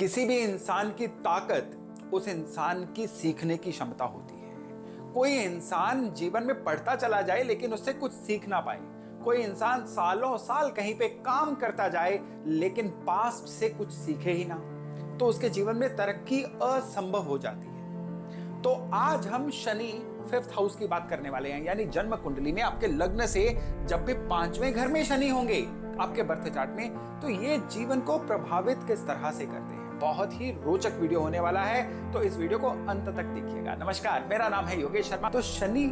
किसी भी इंसान की ताकत उस इंसान की सीखने की क्षमता होती है। कोई इंसान जीवन में पढ़ता चला जाए लेकिन उससे कुछ सीख ना पाए। कोई इंसान सालों साल कहीं पे काम करता जाए लेकिन पास्ट से कुछ सीखे ही ना, तो उसके जीवन में तरक्की असंभव हो जाती है। तो आज हम शनि 5th हाउस की बात करने वाले हैं, यानी जन्म कुंडली में आपके लग्न से जब भी 5वें घर में शनि होंगे आपके बर्थ चार्ट में, तो ये जीवन को प्रभावित किस तरह से करते हैं। बहुत ही रोचक वीडियो होने वाला है, तो इस वीडियो को अंत तक देखिएगा। नमस्कार, मेरा नाम है योगेश शर्मा। तो शनि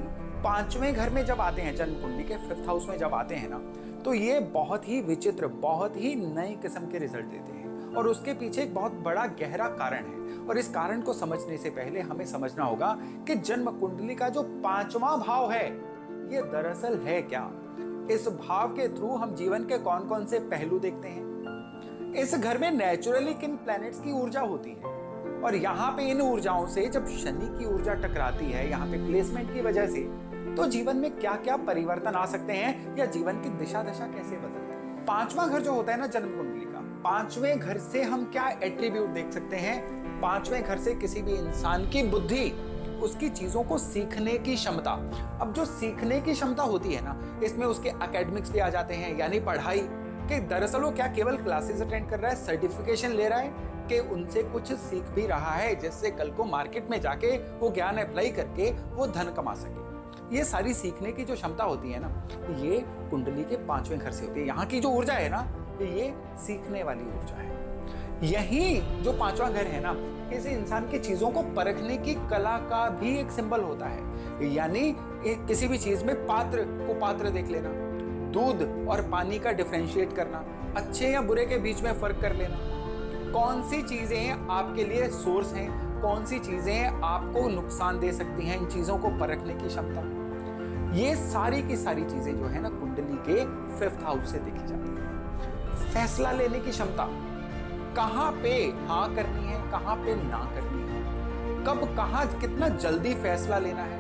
5वें घर में जब आते हैं, जन्म कुंडली के 5th हाउस में जब आते हैं ना, तो ये बहुत ही विचित्र, बहुत ही नई किस्म के रिजल्ट देते हैं और उसके पीछे एक बहुत बड़ा गहरा कारण है। और इस कारण को समझने से पहले हमें समझना होगा कि जन्म कुंडली का जो 5वां भाव है ये दरअसल है क्या। इस भाव के थ्रू हम जीवन के कौन कौन से पहलू देखते हैं। इस घर में नेचुरली किन प्लैनेट्स की ऊर्जा होती है और यहाँ पे इन ऊर्जाओं से जब शनि की ऊर्जा टकराती है यहाँ पे प्लेसमेंट की वजह से, तो जीवन में क्या क्या परिवर्तन आ सकते हैं या जीवन की दिशा दशा कैसे बदलती है। 5वां घर जो होता है ना जन्म कुंडली का, 5वें घर से हम क्या एट्रीब्यूट देख सकते हैं। 5वें घर से किसी भी इंसान की बुद्धि, उसकी चीजों को सीखने की क्षमता। अब जो सीखने की क्षमता होती है ना, इसमें उसके एकेडमिक्स भी आ जाते हैं, यानी पढ़ाई कि दरअसल वो क्या केवल क्लासेस अटेंड कर रहा है, सर्टिफिकेशन ले रहा है, कि उनसे कुछ सीख भी रहा है जिससे कल को मार्केट में जाके वो ज्ञान अप्लाई करके वो धन कमा सके। ये सारी सीखने की जो क्षमता होती है ना, ये कुंडली के 5वें घर से होती है। यहाँ की जो ऊर्जा है ना, ये सीखने वाली ऊर्जा है। यही जो 5वां घर है ना, किसी इंसान की चीजों को परखने की कला का भी एक सिंबल होता है। यानी किसी भी चीज में पात्र को पात्र देख लेना, दूध और पानी का डिफरेंशिएट करना, अच्छे या बुरे के बीच में फर्क कर लेना, कौन सी चीजें आपके लिए सोर्स हैं, कौन सी चीजें आपको नुकसान दे सकती हैं, इन चीजों को परखने की क्षमता। ये सारी की सारी चीजें जो है ना कुंडली के 5th हाउस से देखी जाती है। फैसला लेने की क्षमता, कहां पे हाँ करनी है, कहां पे ना करनी है, कब कहां कितना जल्दी फैसला लेना है,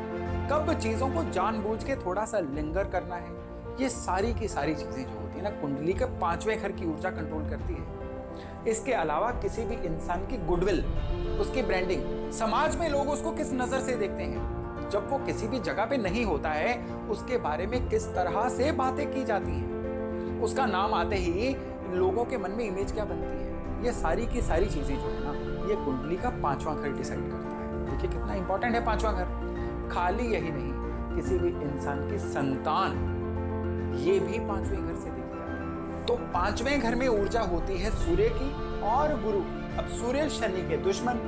कब चीजों को जानबूझ के थोड़ा सा लिंगर करना है। ये सारी की सारी चीजें जो होती है ना कुंडली के 5वें घर की ऊर्जा कंट्रोल करती है। इसके अलावा किसी भी इंसान की गुडविल, उसकी ब्रांडिंग, समाज में लोग उसको किस नजर से देखते हैं, जब वो किसी भी जगह पे नहीं होता है उसके बारे में किस तरह से बातें की जाती हैं, उसका नाम आते ही लोगों के मन में इमेज क्या बनती है। ये सारी की सारी चीजें जो है ना, ये कुंडली का 5वां घर डिसाइड करता है। देखिए कितना इंपॉर्टेंट है 5वां घर। खाली यही नहीं, किसी भी इंसान की संतान, ये भी 5वें घर से देखी जाती है। तो 5वें घर में ऊर्जा होती है सूर्य की और गुरु। अब सूर्य शनि के दुश्मन,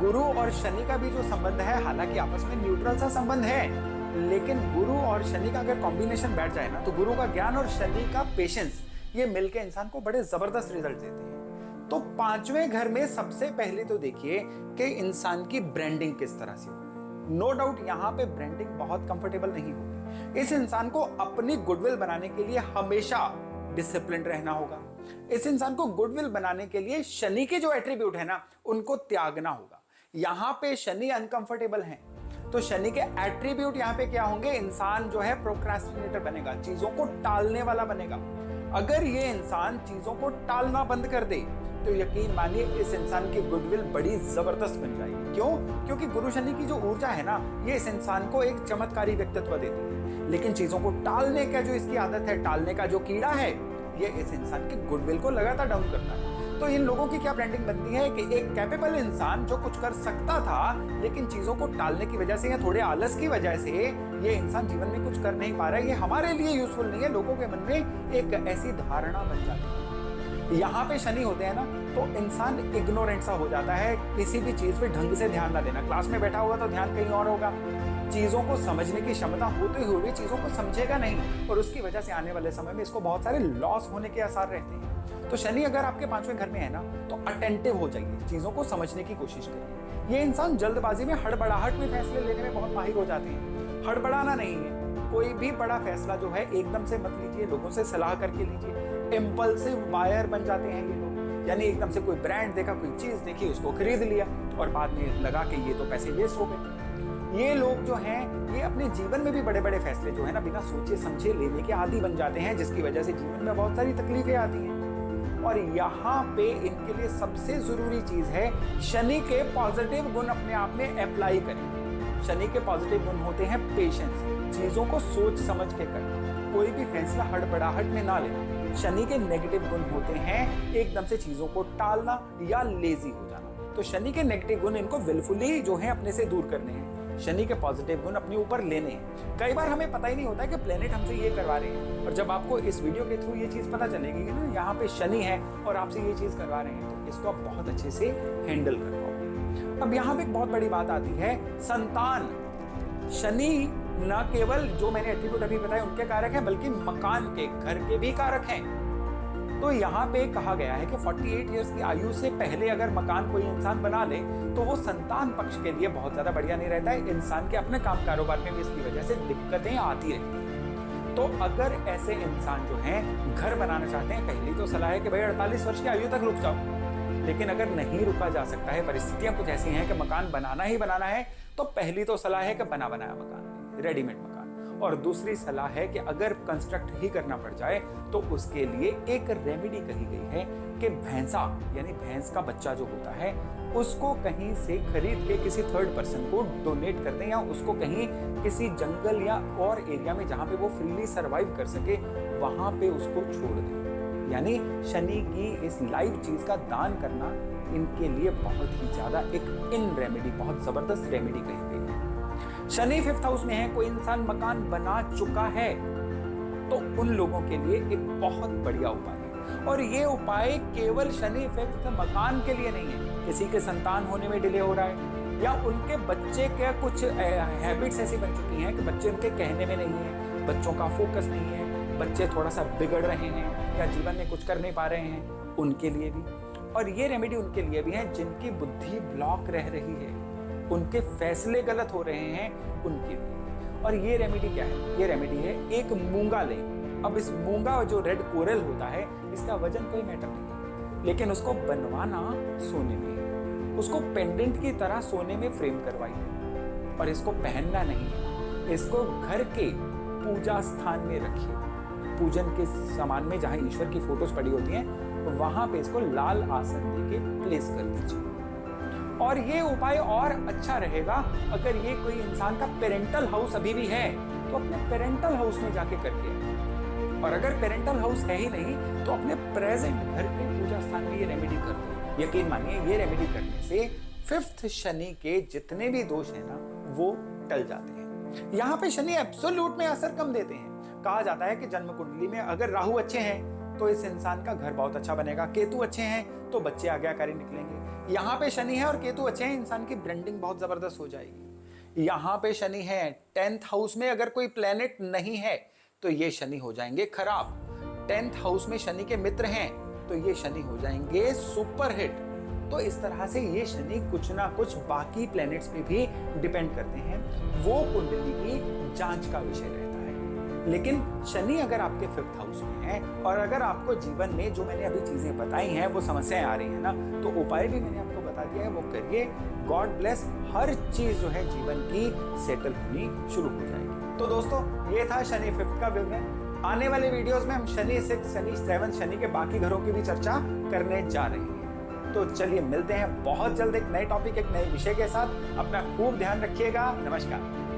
गुरु और शनि का भी जो संबंध है, हालांकि आपस में न्यूट्रल सा संबंध है, लेकिन गुरु और शनि का अगर कॉम्बिनेशन बैठ जाए ना, तो गुरु का ज्ञान और शनि का पेशेंस, ये मिलकर इंसान को बड़े जबरदस्त रिजल्ट देते हैं। तो 5वें घर में सबसे पहले तो देखिए कि इंसान की ब्रांडिंग किस तरह से होगी। नो डाउट यहाँ पे ब्रांडिंग बहुत कंफर्टेबल नहीं होगी। इस इंसान को अपनी गुडविल बनाने के लिए हमेशा डिसिप्लिन रहना होगा। इस इंसान को गुडविल बनाने के लिए शनि के जो एट्रीब्यूट है ना, उनको त्यागना होगा। यहाँ पे शनि अनकंफर्टेबल है, तो शनि के एट्रीब्यूट यहाँ पे क्या होंगे। इंसान जो है प्रोक्रास्टिनेटर बनेगा, चीजों को टालने वाला बनेगा। अगर ये इंसान चीजों को टालना बंद कर दे तो यकीन मानिए इस इंसान की गुडविल बड़ी जबरदस्त बन जाएगी। क्यों? क्योंकि गुरु शनि की जो ऊर्जा है ना, ये इस इंसान को एक चमत्कारी व्यक्तित्व देती है, लेकिन चीजों को टालने का जो इसकी आदत है, टालने का जो कीड़ा है, ये इस इंसान की गुडविल को लगातार डाउन करता है। तो इन लोगों की क्या ब्रांडिंग बनती है कि एक कैपेबल इंसान जो कुछ कर सकता था, लेकिन चीजों को टालने की वजह से या थोड़े आलस की वजह से ये इंसान जीवन में कुछ कर नहीं पा रहा है, ये हमारे लिए यूजफुल नहीं है। लोगों के मन में एक ऐसी धारणा बन जाती है। यहाँ पे शनि होते हैं ना, तो इंसान इग्नोरेंट सा हो जाता है, किसी भी चीज पे ढंग से ध्यान ना देना। क्लास में बैठा हुआ तो ध्यान कहीं और होगा, चीजों को समझने की क्षमता होते हुए भी चीजों को समझेगा नहीं, और उसकी वजह से आने वाले समय में इसको बहुत सारे लॉस होने के आसार रहते हैं। तो शनि अगर आपके 5वें घर में है ना, तो अटेंटिव हो जाइए, चीजों को समझने की कोशिश करिए। ये इंसान जल्दबाजी में, हड़बड़ाहट में फैसले लेने में बहुत माहिर हो जाते हैं। हड़बड़ाना नहीं है, कोई भी बड़ा फैसला जो है एकदम से मत लीजिए, लोगों से सलाह करके लीजिए। इम्पल्सिव बायर बन जाते हैं ये लोग, यानी एकदम से कोई ब्रांड देखा, कोई चीज देखी, उसको खरीद लिया और बाद में लगा कि ये तो पैसे वेस्ट हो गए। ये लोग जो हैं, ये अपने जीवन में भी बड़े बड़े फैसले जो है ना बिना सोचे समझे लेने के आदी बन जाते हैं, जिसकी वजह से जीवन में बहुत सारी तकलीफें आती हैं। और यहाँ पे इनके लिए सबसे जरूरी चीज है शनि के पॉजिटिव गुण अपने आप में अप्लाई करें। शनि के पॉजिटिव गुण होते हैं पेशेंस, चीजों को सोच समझ के करना, कोई भी फैसला हड़बड़ाहट में ना लेना। शनि के नेगेटिव गुण होते हैं एकदम से चीजों को टालना या लेजी हो जाना। तो शनि के नेगेटिव गुण इनको विलफुली जो है अपने से दूर करने हैं, शनि के पॉजिटिव गुण अपने ऊपर लेने हैं। कई बार हमें पता ही नहीं होता है कि प्लेनेट हमसे ये करवा रहे हैं, और जब आपको इस वीडियो के थ्रू ये चीज पता चलेगी कि ना यहाँ पे शनि है और आपसे ये चीज करवा रहे हैं, तो इसको आप बहुत अच्छे से हैंडल कर पाओगे। अब यहाँ पे एक बहुत बड़ी बात आती है संतान। शनि न केवल जो मैंने एट्रीब्यूट अभी बताए उनके कारक हैं, बल्कि मकान के, घर के भी कारक हैं। तो यहाँ पे कहा गया है कि 48 इयर्स की आयु से पहले अगर मकान कोई इंसान बना ले तो वो संतान पक्ष के लिए बहुत ज्यादा बढ़िया नहीं रहता है। इंसान के अपने काम कारोबार में भी इसकी वजह से दिक्कतें आती रहती हैं। तो अगर ऐसे इंसान जो हैं घर बनाना चाहते हैं, पहली तो सलाह है कि भाई 48 वर्ष की आयु तक रुक जाओ। लेकिन अगर नहीं रुका जा सकता है, परिस्थितियां कुछ ऐसी हैं कि मकान बनाना ही बनाना है, तो पहली तो सलाह है कि बना बनाया मकान, रेडीमेड मकान। और दूसरी सलाह है कि अगर कंस्ट्रक्ट ही करना पड़ जाए तो उसके लिए एक रेमेडी कही गई है कि भैंसा यानी भैंस का बच्चा जो होता है उसको कहीं से खरीद के किसी थर्ड पर्सन को डोनेट कर दें, या उसको कहीं किसी जंगल या और एरिया में जहां पे वो फ्रीली सरवाइव कर सके वहां पे उसको छोड़ दें। यानी शनि की इस लाइव चीज का दान करना इनके लिए बहुत ही ज्यादा एक इन रेमेडी, बहुत जबरदस्त रेमेडी कही गई है। शनि 5th हाउस में है, कोई इंसान मकान बना चुका है तो उन लोगों के लिए एक बहुत बढ़िया उपाय है। और ये उपाय केवल शनि 5th मकान के लिए नहीं है, किसी के संतान होने में डिले हो रहा है या उनके बच्चे के कुछ हैबिट्स ऐसी बन चुकी हैं कि बच्चे उनके कहने में नहीं है, बच्चों का फोकस नहीं है, बच्चे थोड़ा सा बिगड़ रहे हैं या जीवन में कुछ कर नहीं पा रहे हैं, उनके लिए भी। और ये रेमेडी उनके लिए भी है जिनकी बुद्धि ब्लॉक रह रही है, उनके फैसले गलत हो रहे हैं, उनके लिए। और ये रेमेडी क्या है? ये रेमेडी है एक मूंगा लें। अब इस मूंगा जो रेड कोरल होता है इसका वजन कोई मैटर नहीं, लेकिन उसको बनवाना सोने में है, उसको पेंडेंट की तरह सोने में फ्रेम करवाइए और इसको पहनना नहीं है, इसको घर के पूजा स्थान में रखिए। पूजन के सामान में जहां ईश्वर की फोटोज पड़ी होती हैं वहां पे इसको लाल आसन देके प्लेस कर दीजिए। और ये उपाय और अच्छा रहेगा अगर ये कोई इंसान का पेरेंटल हाउस अभी भी है तो अपने पेरेंटल हाउस में जाके करके, और अगर पेरेंटल हाउस है ही नहीं तो अपने प्रेजेंट घर के पूजा स्थान में ये रेमेडी कर दो। यकीन मानिए ये रेमेडी करने से 5th शनि के जितने भी दोष है ना वो टल जाते हैं। यहाँ पे शनि एब्सोल्यूट में असर कम देते हैं। कहा जाता है कि जन्म कुंडली में अगर राहु अच्छे हैं तो इस इंसान का घर बहुत अच्छा बनेगा, केतु अच्छे हैं तो बच्चे आज्ञाकारी निकलेंगे। यहाँ पे शनि है और केतु अच्छे हैं, इंसान की ब्रांडिंग बहुत जबरदस्त हो जाएगी। यहाँ पे शनि है 10th हाउस में, अगर कोई प्लेनेट नहीं है तो ये शनि हो जाएंगे खराब। 10th हाउस में शनि के मित्र हैं तो ये शनि हो जाएंगे सुपर हिट। तो इस तरह से ये शनि कुछ ना कुछ बाकी प्लैनेट्स पे भी डिपेंड करते हैं, वो कुंडली की जांच का विषय रहता है। लेकिन शनि अगर आपके 5th हाउस में है और अगर आपको जीवन में जो मैंने अभी चीजें बताई हैं वो समस्याएं आ रही हैं ना, तो उपाय भी मैंने आपको बता दिया है, वो करिए। गॉड ब्लेस, हर चीज जो है जीवन की सेटल होनी शुरू हो जाएगी। तो दोस्तों ये था शनि 5th का विवरण। आने वाले वीडियोस में हम शनि 6, शनि 7, शनि के बाकी घरों की भी चर्चा करने जा रहे हैं। तो चलिए मिलते हैं बहुत जल्द एक नए टॉपिक, एक नए विषय के साथ। अपना खूब ध्यान रखिएगा। नमस्कार।